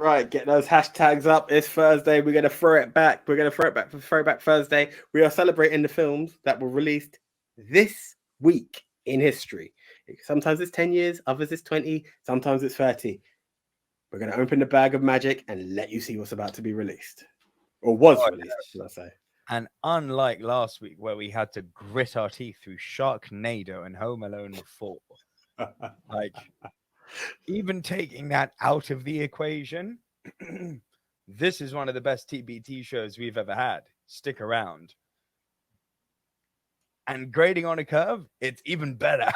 Right, get those hashtags up. It's Thursday. We're gonna throw it back. We're gonna throw it back for Throwback Thursday. We are celebrating the films that were released this week in history. Sometimes it's 10 years, others it's 20, sometimes it's 30. We're gonna open the bag of magic and let you see what's about to be released. Or was Oh, released, should I say. and unlike last week where we had to grit our teeth through Sharknado and Home Alone 4, like even taking that out of the equation, this is one of the best TBT shows we've ever had. Stick around. And grading on a curve, it's even better.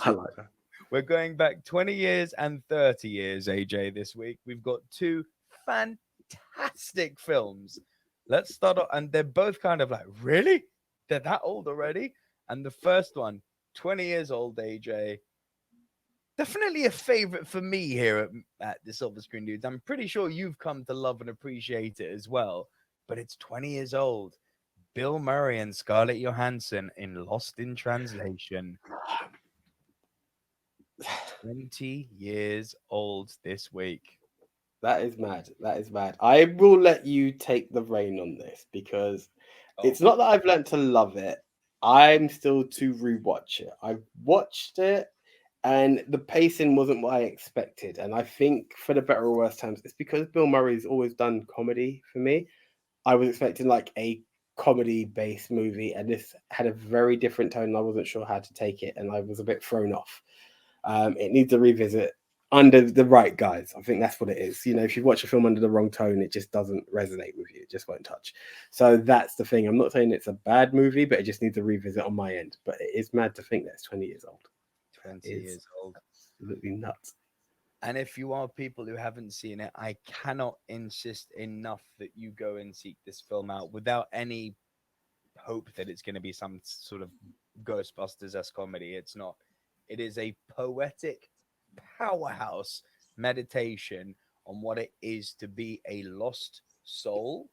I like that. We're going back 20 years and 30 years, AJ, this week. We've got two fantastic films. Let's start off, and they're both kind of like, really? They're that old already? And the first one, 20 years old, AJ. Definitely a favorite for me here at the Silver Screen Dudes. I'm pretty sure you've come to love and appreciate it as well. But it's 20 years old. Bill Murray and Scarlett Johansson in Lost in Translation. 20 years old this week. That is mad. That is mad. I will let you take the reign on this because it's not that I've learned to love it. I'm still to rewatch it. I watched it and the pacing wasn't what I expected. And I think for the better or worse times, it's because Bill Murray's always done comedy for me. I was expecting like a comedy-based movie, and this had a very different tone. And I wasn't sure how to take it, and I was a bit thrown off. It needs a revisit under the right guys. I think that's what it is. You know, if you watch a film under the wrong tone, it just doesn't resonate with you. It just won't touch. So that's the thing. I'm not saying it's a bad movie, but it just needs a revisit on my end. But it is mad to think that it's 20 years old. 20 years old. Absolutely nuts. And if you are people who haven't seen it, I cannot insist enough that you go and seek this film out without any hope that it's going to be some sort of Ghostbusters-esque comedy. It's not. It is a poetic powerhouse meditation on what it is to be a lost soul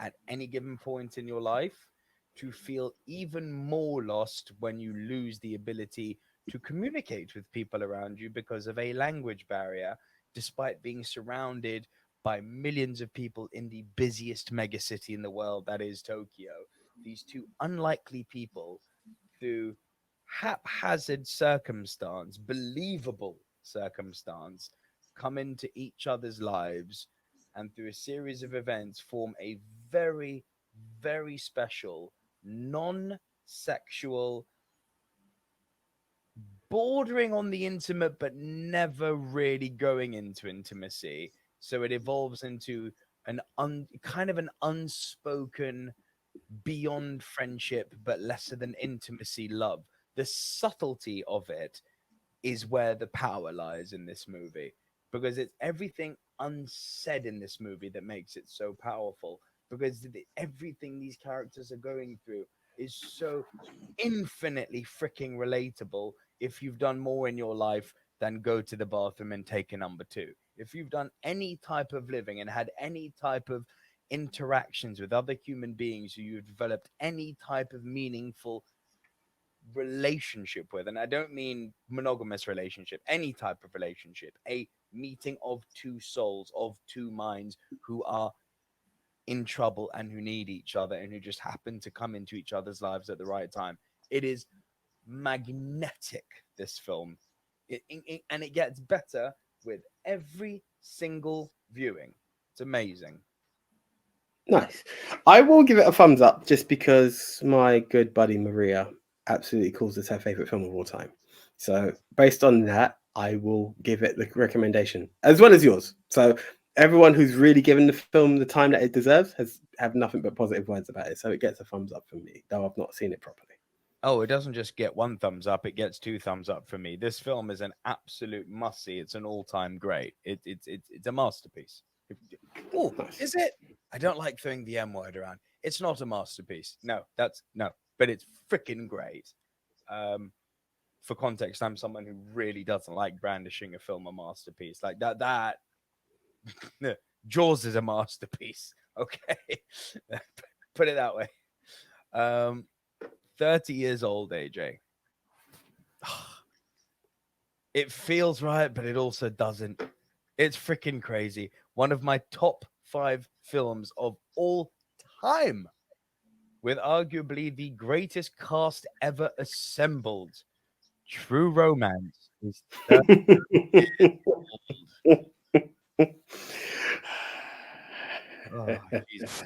at any given point in your life, to feel even more lost when you lose the ability to communicate with people around you because of a language barrier, despite being surrounded by millions of people in the busiest megacity in the world, that is Tokyo. These two unlikely people, through haphazard circumstance, believable circumstance, come into each other's lives and through a series of events form a very, very special, non-sexual, bordering on the intimate, but never really going into intimacy. So it evolves into an kind of an unspoken, beyond friendship, but lesser than intimacy love. The subtlety of it is where the power lies in this movie, because it's everything unsaid in this movie that makes it so powerful, because everything these characters are going through is so infinitely freaking relatable. If you've done more in your life than go to the bathroom and take a number two, if you've done any type of living and had any type of interactions with other human beings who you've developed any type of meaningful relationship with, and I don't mean monogamous relationship, any type of relationship, a meeting of two souls, of two minds who are in trouble and who need each other and who just happen to come into each other's lives at the right time. It is magnetic, this film. And it gets better with every single viewing. It's amazing. Nice. I will give it a thumbs up just because my good buddy Maria absolutely calls this her favorite film of all time. So based on that, I will give it the recommendation as well as yours. So everyone who's really given the film the time that it deserves has have nothing but positive words about it. So it gets a thumbs up from me, though I've not seen it properly. Oh, it doesn't just get one thumbs up, it gets two thumbs up for me. This film is an absolute must see. It's an all-time great. It's a masterpiece. Oh, Nice. is it? I don't like throwing the M word around. It's not a masterpiece. No, but it's freaking great. For context, I'm someone who really doesn't like brandishing a film a masterpiece like that. Jaws is a masterpiece. Okay, put it that way. 30 years old, AJ. It feels right, but it also doesn't. It's freaking crazy. One of my top 5 films of all time, with arguably the greatest cast ever assembled. True Romance is 30 years old. Oh, Jesus.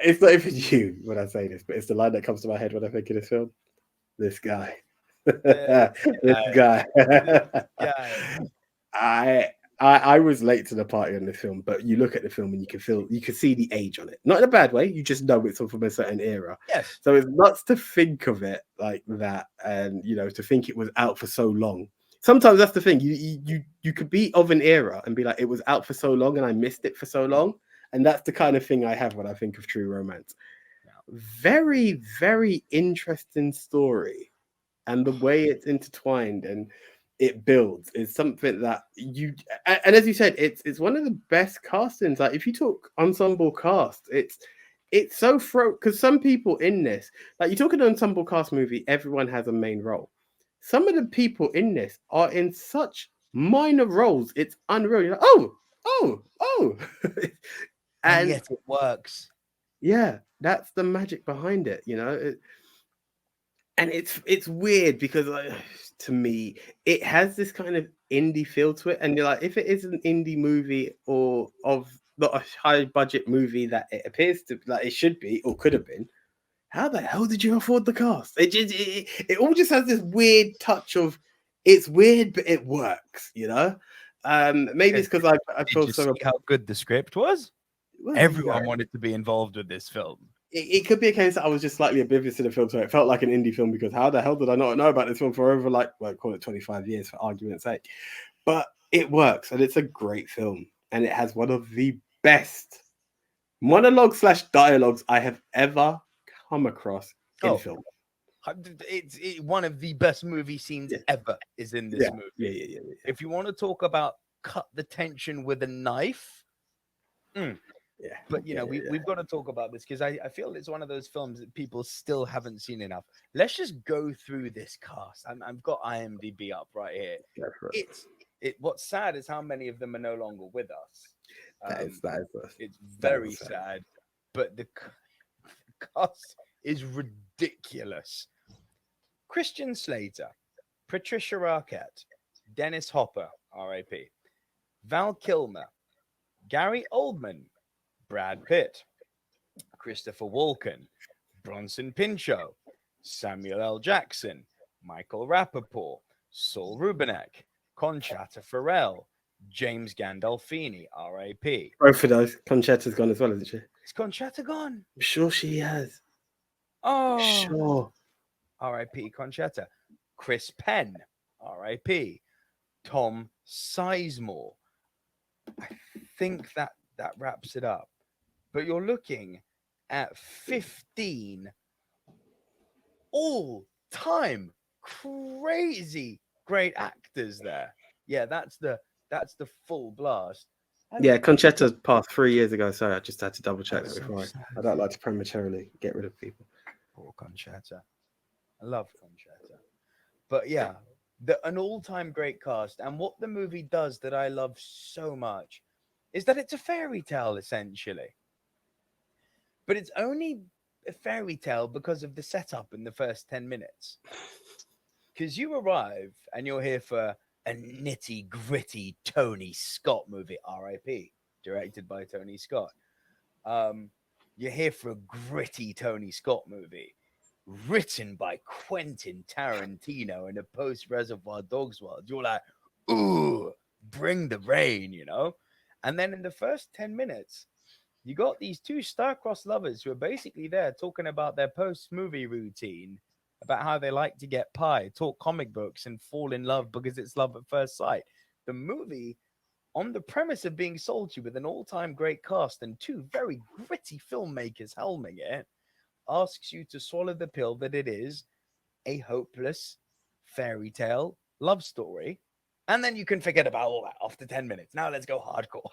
It's not even you when I say this, but it's the line that comes to my head when I think of this film. This guy. This guy. I was late to the party on this film, but you look at the film and you can see the age on it. Not in a bad way, you just know it's from a certain era. Yes. So it's nuts to think of it like that, and to think it was out for so long. Sometimes that's the thing. You could be of an era and be like, it was out for so long and I missed it for so long. And that's the kind of thing I have when I think of True Romance. Very, very interesting story. And the way it's intertwined and it builds is something that and as you said, it's one of the best castings. Like if you talk ensemble cast, it's so because some people in this, like you talk an ensemble cast movie, everyone has a main role. Some of the people in this are in such minor roles, it's unreal. You're like, oh. And yet it works. Yeah, that's the magic behind it, and it's weird because to me it has this kind of indie feel to it, and you're like, if it is an indie movie or of not a high budget movie that it appears to like it should be or could have been, how the hell did you afford the cast? It all just has this weird touch of it's weird but it works, maybe it's because I feel so see how good the script was. Everyone wanted to be involved with this film. It could be a case that I was just slightly oblivious to the film, so it felt like an indie film, because how the hell did I not know about this film for over call it 25 years for argument's sake? But it works, and it's a great film, and it has one of the best monologue/dialogues I have ever come across in film. It's one of the best movie scenes ever is in this movie. Yeah. If you want to talk about cut the tension with a knife, but we've got to talk about this because I feel it's one of those films that people still haven't seen enough. Let's just go through this cast. I've got IMDb up right here. What's sad is how many of them are no longer with us. It's very sad, but the cast is ridiculous. Christian Slater, Patricia Arquette, Dennis Hopper, R.I.P., Val Kilmer, Gary Oldman, Brad Pitt, Christopher Walken, Bronson Pinchot, Samuel L. Jackson, Michael Rappaport, Saul Rubinek, Conchata Ferrell, James Gandolfini, R.I.P. Both of those. Conchata's gone as well, isn't she? Is Conchata gone? I'm sure she has. Oh, sure. R.I.P. Conchata. Chris Penn, R.I.P. Tom Sizemore. I think that wraps it up. But you're looking at 15 all-time crazy great actors there. Yeah, that's the full blast. Yeah, Conchetta passed 3 years ago, so I just had to double check that before. I don't like to prematurely get rid of people. Poor Conchetta. I love Conchetta. But yeah, an all-time great cast. And what the movie does that I love so much is that it's a fairy tale, essentially. But it's only a fairy tale because of the setup in the first 10 minutes. Because you arrive and you're here for a nitty-gritty Tony Scott movie, R.I.P., directed by Tony Scott. You're here for a gritty Tony Scott movie, written by Quentin Tarantino in a post-Reservoir Dogs world. You're like, ooh, bring the rain, And then in the first 10 minutes, you got these two star-crossed lovers who are basically there talking about their post-movie routine, about how they like to get pie, talk comic books, and fall in love because it's love at first sight. The movie, on the premise of being sold to you with an all-time great cast and two very gritty filmmakers helming it, asks you to swallow the pill that it is a hopeless fairy tale love story. And then you can forget about all that after 10 minutes. Now let's go hardcore.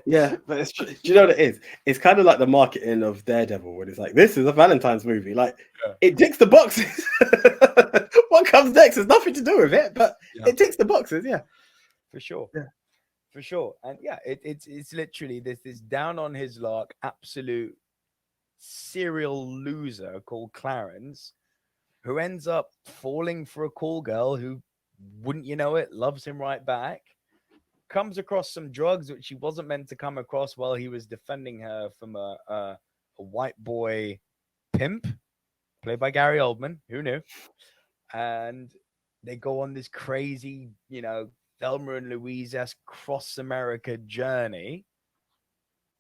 Yeah, but do you know what it is? It's kind of like the marketing of Daredevil, when it's like, this is a Valentine's movie. Like, it ticks the boxes. What comes next has nothing to do with it, but it ticks the boxes. Yeah, for sure. Yeah. For sure. And yeah, it's literally this down on his luck, absolute serial loser called Clarence, who ends up falling for a cool girl who, wouldn't you know it, loves him right back. Comes across some drugs which he wasn't meant to come across while he was defending her from a white boy pimp, played by Gary Oldman. Who knew? And they go on this crazy, Thelma and Louise-esque cross America journey.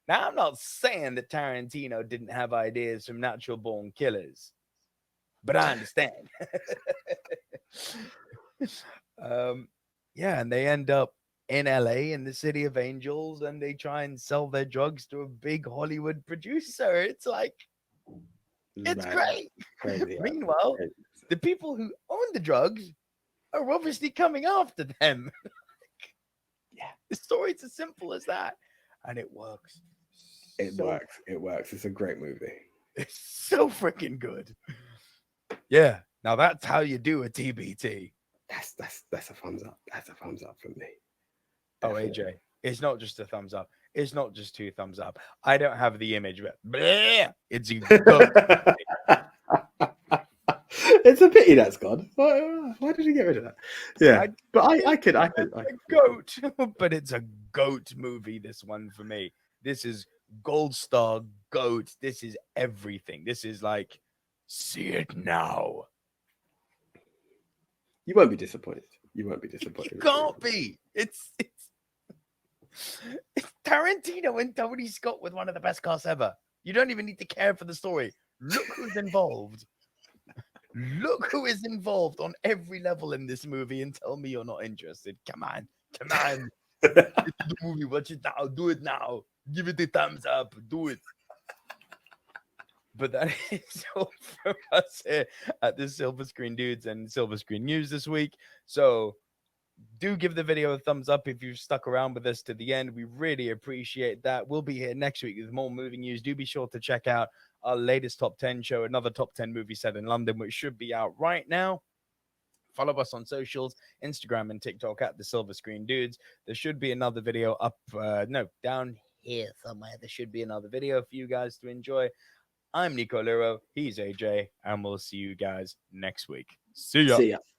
Now, I'm not saying that Tarantino didn't have ideas from Natural Born Killers, but I understand. Yeah, and they end up in LA, in the City of Angels, and they try and sell their drugs to a big Hollywood producer. It's like, it's great. Crazy. Meanwhile, the people who own the drugs are obviously coming after them. Yeah, the story's as simple as that, and it works. It works. It's a great movie. It's so freaking good. Yeah. Now that's how you do a TBT. That's a thumbs up. That's a thumbs up from me. Definitely. Oh, AJ, it's not just a thumbs up. It's not just 2 thumbs up. I don't have the image, but bleh, it's a goat. It's a pity that's gone. Why did you get rid of that? Yeah, but I could. Goat, but it's a goat movie. This one for me. This is gold star goat. This is everything. This is like, see it now. You won't be disappointed. You can't be. It's Tarantino and Tony Scott with one of the best casts ever. You don't even need to care for the story. Look who's involved. Look who is involved on every level in this movie and tell me you're not interested. Come on. It's the movie. Watch it now. Do it now. Give it a thumbs up. Do it. But that is all from us here at the Silver Screen Dudes and Silver Screen News this week. So do give the video a thumbs up if you've stuck around with us to the end. We really appreciate that. We'll be here next week with more movie news. Do be sure to check out our latest top 10 show, another top 10 movie set in London, which should be out right now. Follow us on socials, Instagram and TikTok at the Silver Screen Dudes. There should be another video up, down here somewhere. There should be another video for you guys to enjoy. I'm Nico Liro. He's AJ, and we'll see you guys next week. See ya.